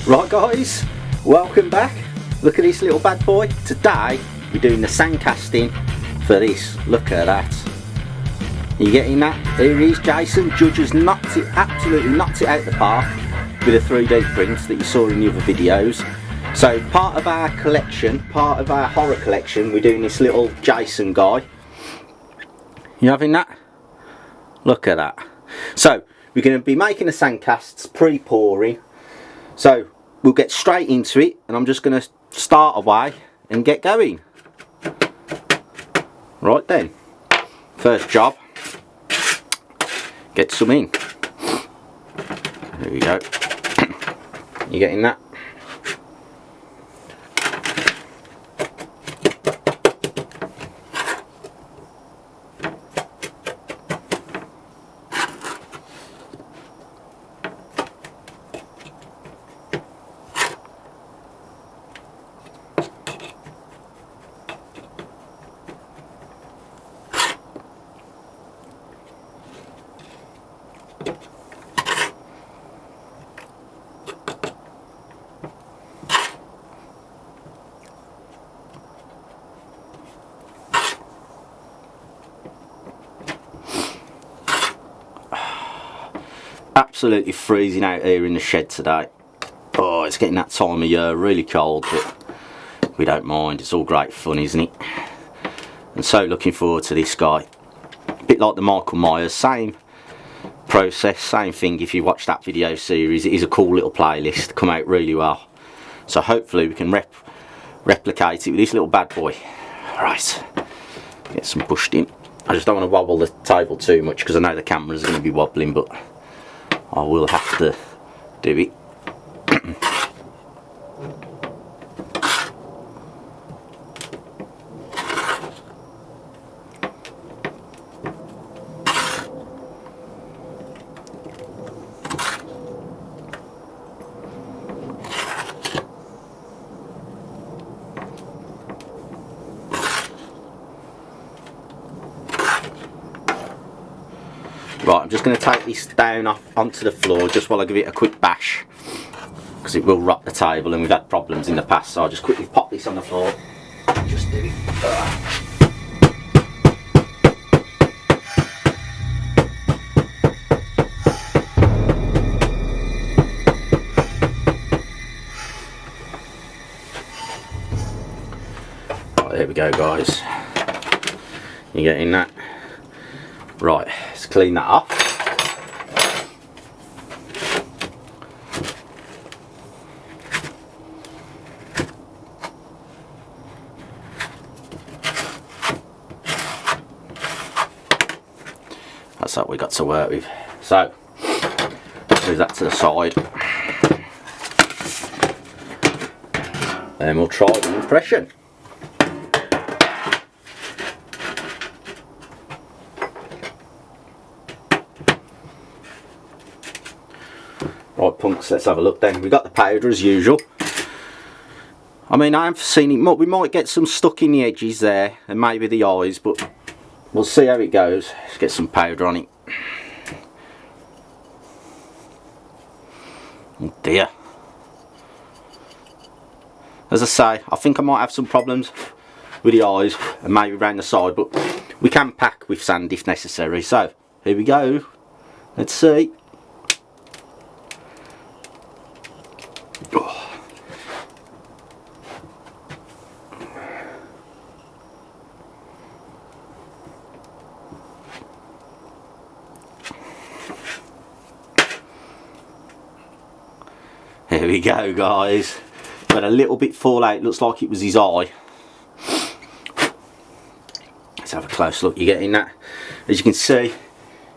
Right guys, welcome back. Look at this little bad boy. Today we're doing the sand casting for this. Look at that. Are you getting that? Here he is, Jason. Judge has knocked it, absolutely knocked it out the park with the 3D prints that you saw in the other videos. So part of our collection, part of our horror collection, we're doing this little Jason guy. You having that? Look at that. So we're going to be making the sand casts pre-pouring. So we'll get straight into it, and I'm just going to start away and get going. Right then, first job, get some in. There we go. You getting that? Absolutely freezing out here in the shed today. Oh, it's getting that time of year, really cold, but we don't mind. It's all great fun, isn't it? And so looking forward to this guy. A bit like the Michael Myers, same process, same thing. If you watch that video series, it is a cool little playlist, come out really well. So hopefully we can replicate it with this little bad boy. Right, get some pushed in. I just don't want to wobble the table too much because I know the camera's going to be wobbling, but I will have to do it. Right, I'm just going to take this down onto the floor just while I give it a quick bash, because it will rock the table and we've had problems in the past, so I'll just quickly pop this on the floor. Just do it. Right, there we go guys. You getting that? Right, let's clean that up. That's what we got to work with. So, move that to the side. Then we'll try the impression. Right punks, let's have a look then. We've got the powder as usual. I mean, I haven't seen it, we might get some stuck in the edges there and maybe the eyes, but we'll see how it goes. Let's get some powder on it. Oh dear. As I say, I think I might have some problems with the eyes and maybe around the side, but we can pack with sand if necessary. So, here we go. Let's see. Here we go guys. Got a little bit fall out, looks like it was his eye. Let's have a close look. You're getting that? As you can see,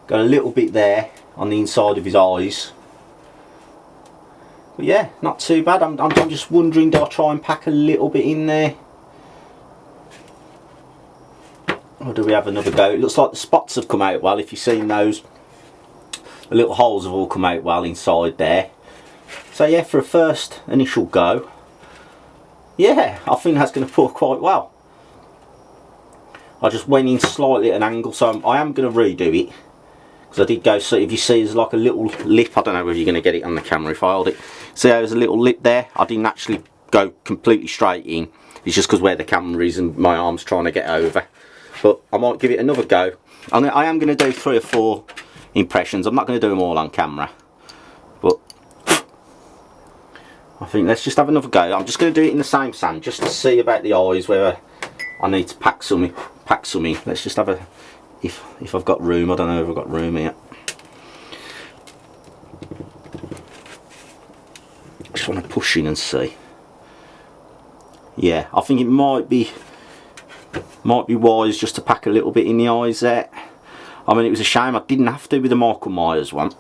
got a little bit there on the inside of his eyes. But yeah, not too bad. I'm just wondering, do I try and pack a little bit in there? Or do we have another go? It looks like the spots have come out well. If you've seen those, the little holes have all come out well inside there. So yeah, for a first initial go, yeah, I think that's going to pour quite well. I just went in slightly at an angle, so I am going to redo it because I did go see, if you see there's like a little lip, I don't know whether you're going to get it on the camera if I hold it. See how there's a little lip there? I didn't actually go completely straight in. It's just because where the camera is and my arm's trying to get over. But I might give it another go. I am going to do 3 or 4 impressions. I'm not going to do them all on camera. But I think let's just have another go. I'm just going to do it in the same sand just to see about the eyes, whether I need to pack some in. Let's just have a, if I've got room. I don't know if I've got room here. I just want to push in and see. Yeah, I think it might be wise just to pack a little bit in the eyes there. I mean, it was a shame I didn't have to with the Michael Myers one,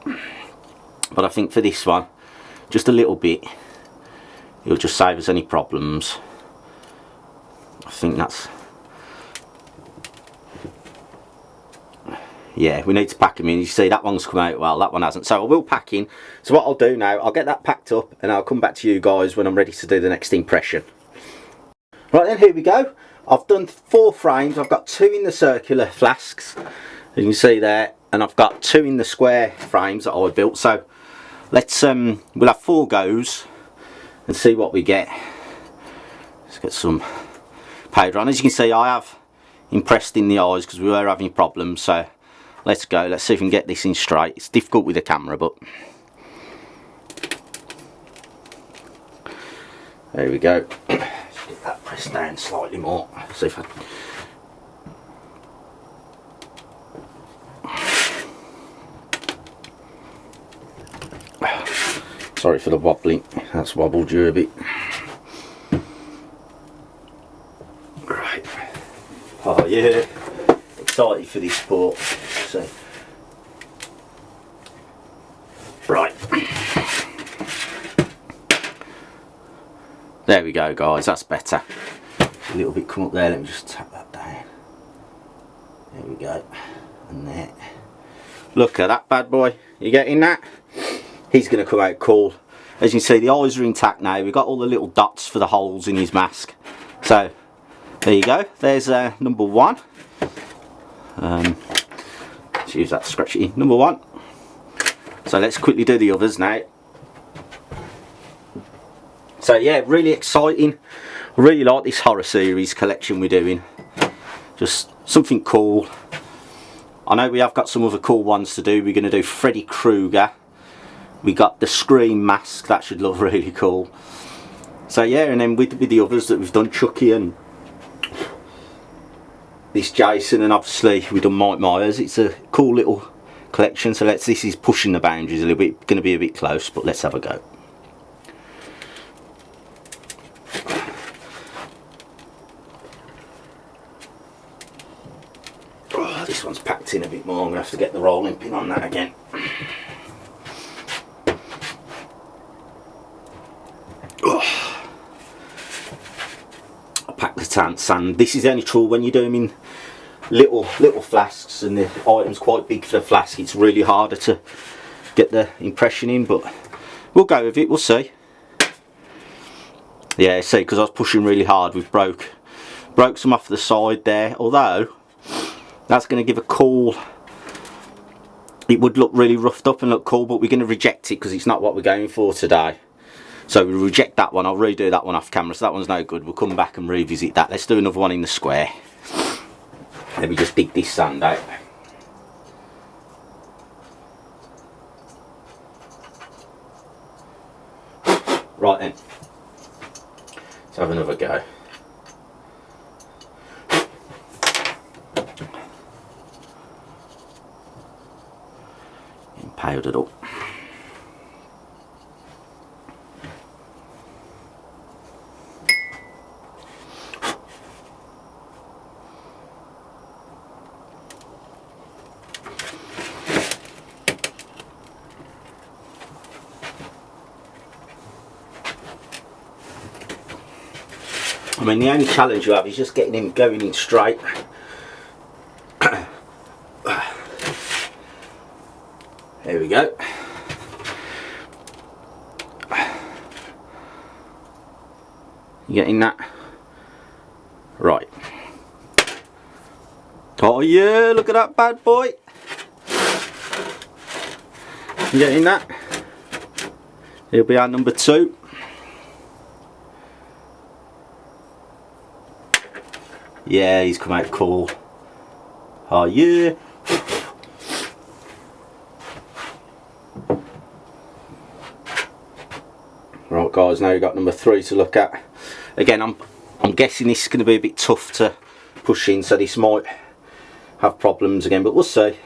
but I think for this one, just a little bit, it'll just save us any problems. I think that's, yeah, we need to pack them in. You see that one's come out well, that one hasn't, so I will pack in. So what I'll do now, I'll get that packed up and I'll come back to you guys when I'm ready to do the next impression. Right then, here we go. I've done 4 frames. I've got 2 in the circular flasks, you can see there, and I've got 2 in the square frames that I built. So let's we'll have 4 goes and see what we get. Let's get some powder on. As you can see, I have impressed in the eyes because we were having problems. So let's go. Let's see if we can get this in straight. It's difficult with the camera, but there we go. Let's get that pressed down slightly more. See if I. Sorry for the wobbling, that's wobbled you a bit. Right. Oh yeah, excited for this sport. See. Right. There we go guys, that's better. A little bit come up there, let me just tap that down. There we go. And there. Look at that bad boy, you getting that? He's going to come out cool. As you can see, the eyes are intact now. We've got all the little dots for the holes in his mask. So there you go, there's number 1. Let's use that scratchy number 1. So let's quickly do the others now. So yeah, really exciting. Really like this horror series collection we're doing. Just something cool. I know we have got some other cool ones to do. We're going to do Freddy Krueger. We got the Scream mask, that should look really cool. So yeah, and then with the others that we've done, Chucky and this Jason, and obviously we've done Mike Myers. It's a cool little collection. So this is pushing the boundaries a little bit. Going to be a bit close, but let's have a go. Oh, this one's packed in a bit more. I'm going to have to get the rolling pin on that again. Sand. This is the only trouble when you do them in little flasks and the item's quite big for the flask. It's really harder to get the impression in, but we'll go with it. We'll see. Yeah, see, because I was pushing really hard, we broke some off the side there. Although that's going to give a cool. It would look really roughed up and look cool, but we're going to reject it because it's not what we're going for today. So we reject that one. I'll redo that one off camera, so that one's no good. We'll come back and revisit that. Let's do another one in the square. Let me just dig this sand out. Right then, let's have another go. And powdered up. I mean, the only challenge you have is just getting him going in straight. There we go. You getting that? Right. Oh yeah, look at that bad boy. You getting that? He'll be our number 2. Yeah, he's come out cool. Oh yeah. Right guys, now we've got number 3 to look at. Again, I'm guessing this is going to be a bit tough to push in, so this might have problems again, but we'll see.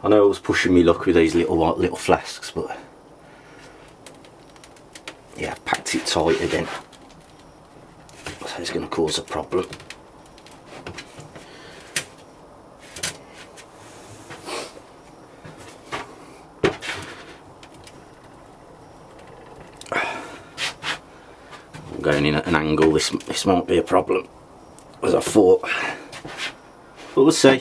I know I was pushing me luck with these little flasks, but yeah, I've packed it tight again. So it's going to cause a problem. I'm going in at an angle. This might be a problem, as I thought, but we'll see.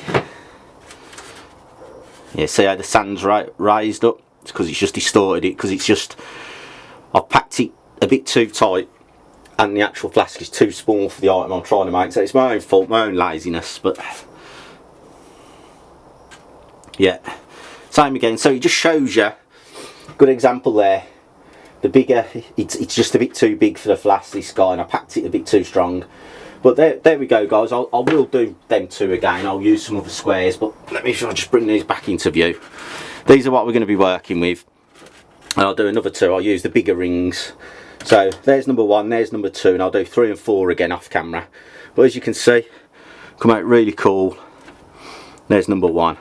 Yeah, see how the sand's raised up? It's because it's just distorted it, because it's just, I've packed it a bit too tight and the actual flask is too small for the item I'm trying to make, so it's my own fault, my own laziness, but yeah, same again. So it just shows you, good example there, the bigger, it's just a bit too big for the flask, this guy, and I packed it a bit too strong. But there we go guys, I will do them 2 again. I'll use some other squares, but let me just bring these back into view. These are what we're going to be working with, and I'll do another 2. I'll use the bigger rings. So there's number 1, there's number 2, and I'll do 3 and 4 again off camera. But as you can see, come out really cool. There's number 1.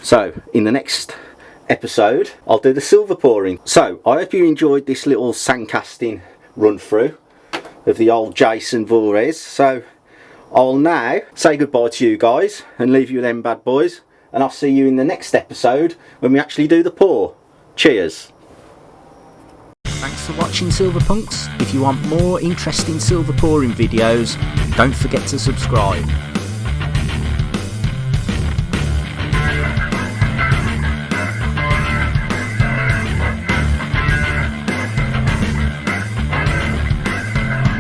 So in the next episode, I'll do the silver pouring. So I hope you enjoyed this little sand casting run through of the old Jason Voorhees. So I'll now say goodbye to you guys and leave you with them bad boys, and I'll see you in the next episode when we actually do the pour. Cheers. Thanks for watching Silver Punks. If you want more interesting silver pouring videos, don't forget to subscribe.